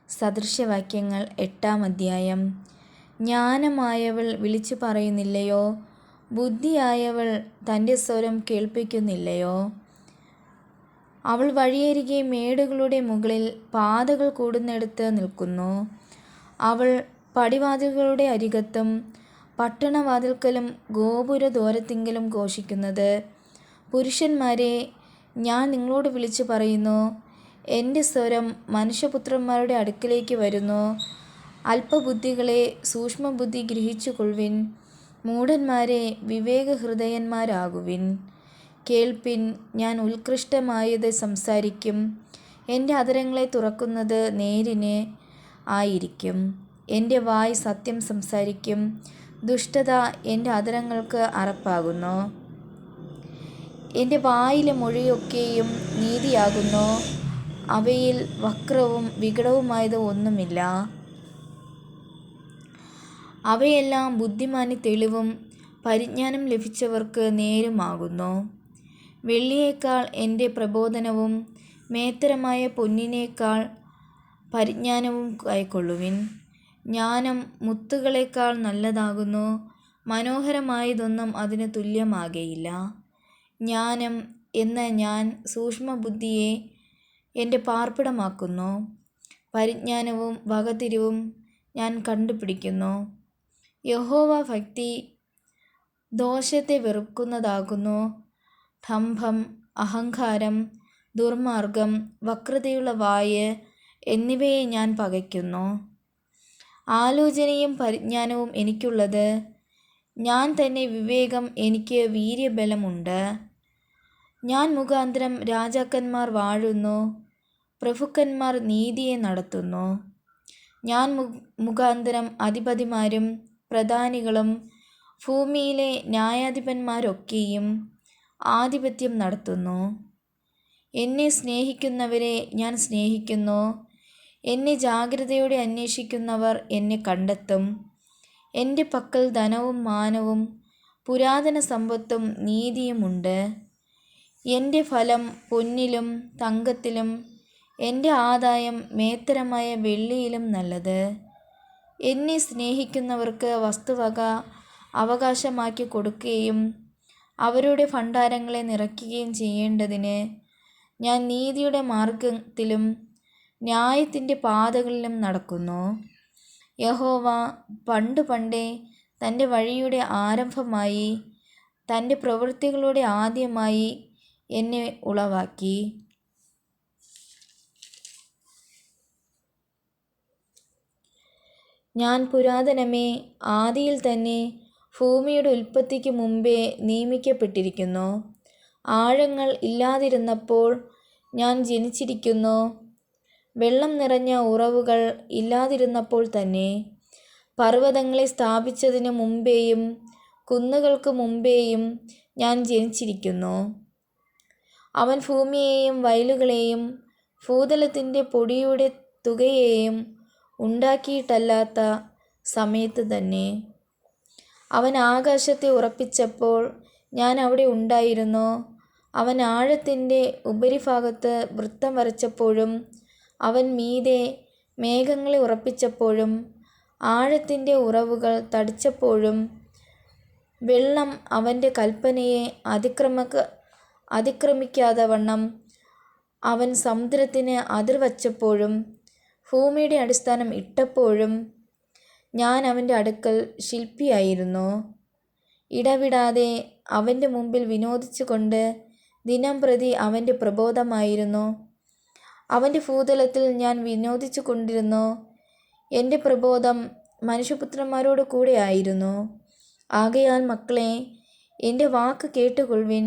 സദൃശവാക്യങ്ങൾ 8-ാം അധ്യായം. ജ്ഞാനമായവൾ വിളിച്ചു പറയുന്നില്ലയോ? ബുദ്ധിയായവൾ തൻ്റെ സ്വരം കേൾപ്പിക്കുന്നില്ലയോ? അവൾ വഴിയരികെ മേടുകളുടെ മുകളിൽ പാതകൾ കൂടുന്നിടത്ത് നിൽക്കുന്നു. അവൾ പടിവാതിലുകളുടെ അരികത്തും പട്ടണവാതിൽക്കലും ഗോപുരദ്വാരത്തിങ്കലും ഘോഷിക്കുന്നത്, പുരുഷന്മാരെ, ഞാൻ നിങ്ങളോട് വിളിച്ചു പറയുന്നു, എൻ്റെ സ്വരം മനുഷ്യപുത്രന്മാരുടെ അടുക്കിലേക്ക് വരുന്നു. അല്പബുദ്ധികളെ സൂക്ഷ്മബുദ്ധി ഗ്രഹിച്ചുകൊള്ളുവിൻ. മൂഢന്മാരെ വിവേകഹൃദയന്മാരാകുവിൻ. കേൾപ്പിൻ, ഞാൻ ഉത്കൃഷ്ടമായത് സംസാരിക്കും. എൻ്റെ അധരങ്ങളെ തുറക്കുന്നത് നേരിന് ആയിരിക്കും. എൻ്റെ വായ് സത്യം സംസാരിക്കും. ദുഷ്ടത എൻ്റെ അധരങ്ങൾക്ക് അറപ്പാകുന്നു. എൻ്റെ വായിലെ മൊഴിയൊക്കെയും നീതിയാകുന്നു. അവയിൽ വക്രവും വികടവുമായത് ഒന്നുമില്ല. അവയെല്ലാം ബുദ്ധിമാന് തെളിവും പരിജ്ഞാനം ലഭിച്ചവർക്ക് നേരുമാകുന്നു. വെള്ളിയേക്കാൾ എൻ്റെ പ്രബോധനവും മേത്തരമായ പൊന്നിനേക്കാൾ പരിജ്ഞാനവും കൈക്കൊള്ളുവിൻ. ജ്ഞാനം മുത്തുകളേക്കാൾ നല്ലതാകുന്നു. മനോഹരമായതൊന്നും അതിന് തുല്യമാകയില്ല. ജ്ഞാനം എന്ന ഞാൻ സൂക്ഷ്മബുദ്ധിയെ എൻ്റെ പാർപ്പിടമാക്കുന്നു. പരിജ്ഞാനവും വകതിരിവും ഞാൻ കണ്ടുപിടിക്കുന്നു. യഹോവ ഭക്തി ദോഷത്തെ വെറുക്കുന്നതാകുന്നു. ഡംഭം, അഹങ്കാരം, ദുർമാർഗം, വക്രതയുള്ള വായ് എന്നിവയെ ഞാൻ പകയ്ക്കുന്നു. ആലോചനയും പരിജ്ഞാനവും എനിക്കുള്ളത്. ഞാൻ തന്നെ വിവേകം, എനിക്ക് വീര്യബലമുണ്ട്. ഞാൻ മുഖാന്തരം രാജാക്കന്മാർ വാഴുന്നു, പ്രഭുക്കന്മാർ നീതിയെ നടത്തുന്നു. ഞാൻ മുഖാന്തരം അധിപതിമാരും പ്രധാനികളും ഭൂമിയിലെ ന്യായാധിപന്മാരൊക്കെയും ആധിപത്യം നടത്തുന്നു. എന്നെ സ്നേഹിക്കുന്നവരെ ഞാൻ സ്നേഹിക്കുന്നു. എന്നെ ജാഗ്രതയോടെ അന്വേഷിക്കുന്നവർ എന്നെ കണ്ടെത്തും. എൻ്റെ പക്കൽ ധനവും മാനവും പുരാതന സമ്പത്തും നീതിയുമുണ്ട്. എൻ്റെ ഫലം പൊന്നിലും തങ്കത്തിലും, എൻ്റെ ആദായം മേത്തരമായ വെള്ളിയിലും നല്ലത്. എന്നെ സ്നേഹിക്കുന്നവർക്ക് വസ്തുവക അവകാശമാക്കി കൊടുക്കുകയും അവരുടെ ഭണ്ഡാരങ്ങളെ നിറയ്ക്കുകയും ചെയ്യേണ്ടതിന് ഞാൻ നീതിയുടെ മാർഗത്തിലും ന്യായത്തിൻ്റെ പാതകളിലും നടക്കുന്നു. യഹോവ പണ്ടേ തൻ്റെ വഴിയുടെ ആരംഭമായി തൻ്റെ പ്രവൃത്തികളുടെ ആദ്യമായി എന്നെ ഉളവാക്കി. ഞാൻ പുരാതനമേ, ആദിയിൽ തന്നെ, ഭൂമിയുടെ ഉൽപ്പത്തിക്ക് മുമ്പേ നിയമിക്കപ്പെട്ടിരിക്കുന്നു. ആഴങ്ങൾ ഇല്ലാതിരുന്നപ്പോൾ ഞാൻ ജനിച്ചിരിക്കുന്നു. വെള്ളം നിറഞ്ഞ ഉറവുകൾ ഇല്ലാതിരുന്നപ്പോൾ തന്നെ. പർവ്വതങ്ങളെ സ്ഥാപിച്ചതിനു മുമ്പേയും കുന്നുകൾക്ക് മുമ്പേയും ഞാൻ ജനിച്ചിരിക്കുന്നു. അവൻ ഭൂമിയെയും വയലുകളെയും ഭൂതലത്തിൻ്റെ പൊടിയുടെ തുകയെയും ഉണ്ടാക്കിയിട്ടല്ലാത്ത സമയത്ത് തന്നെ. അവൻ ആകാശത്തെ ഉറപ്പിച്ചപ്പോൾ ഞാൻ അവിടെ ഉണ്ടായിരുന്നു. അവൻ ആഴത്തിൻ്റെ ഉപരിഭാഗത്ത് വൃത്തം വരച്ചപ്പോഴും അവൻ മീതെ മേഘങ്ങളെ ഉറപ്പിച്ചപ്പോഴും ആഴത്തിൻ്റെ ഉറവുകൾ തടിച്ചപ്പോഴും വെള്ളം അവൻ്റെ കൽപ്പനയെ അതിക്രമിക്കാതവണ്ണം അവൻ സമുദ്രത്തിന് അതിർ വച്ചപ്പോഴും ഭൂമിയുടെ അടിസ്ഥാനം ഇട്ടപ്പോഴും ഞാൻ അവൻ്റെ അടുക്കൽ ശില്പിയായിരുന്നു. ഇടവിടാതെ അവൻ്റെ മുമ്പിൽ വിനോദിച്ചുകൊണ്ട് ദിനംപ്രതി അവൻ്റെ പ്രബോധമായിരുന്നു. അവൻ്റെ ഭൂതലത്തിൽ ഞാൻ വിനോദിച്ചു കൊണ്ടിരുന്നു. എൻ്റെ പ്രബോധം മനുഷ്യപുത്രന്മാരോട് കൂടെ ആയിരുന്നു. ആകയാൽ മക്കളെ, എൻ്റെ വാക്ക് കേട്ടുകൊള്ളുവിൻ.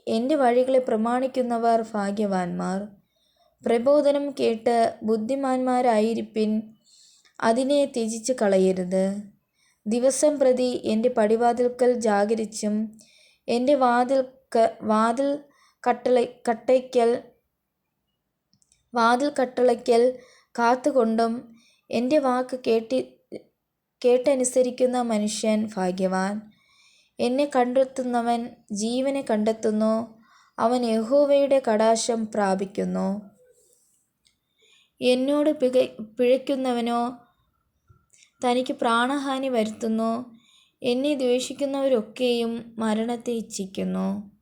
എൻ്റെ വഴികളെ പ്രമാണിക്കുന്നവർ ഭാഗ്യവാന്മാർ. പ്രബോധനം കേട്ട് ബുദ്ധിമാന്മാരായിരിപ്പിൻ. അതിനെ ത്യജിച്ച് കളയരുത്. ദിവസം പ്രതി എൻ്റെ പടിവാതിൽക്കൽ ജാഗരിച്ചും എൻ്റെ വാതിൽ കട്ടളയ്ക്കൽ കാത്തുകൊണ്ടും എൻ്റെ വാക്ക് കേട്ടനുസരിക്കുന്ന മനുഷ്യൻ ഭാഗ്യവാൻ. എന്നെ കണ്ടെത്തുന്നവൻ ജീവനെ കണ്ടെത്തുന്നു. അവൻ യഹോവയുടെ കടാക്ഷം പ്രാപിക്കുന്നു. എന്നോട് പിഴയ്ക്കുന്നവനോ തനിക്ക് പ്രാണഹാനി വരുത്തുന്നു. എന്നെ ദ്വേഷിക്കുന്നവരൊക്കെയും മരണത്തെ ഇച്ഛിക്കുന്നു.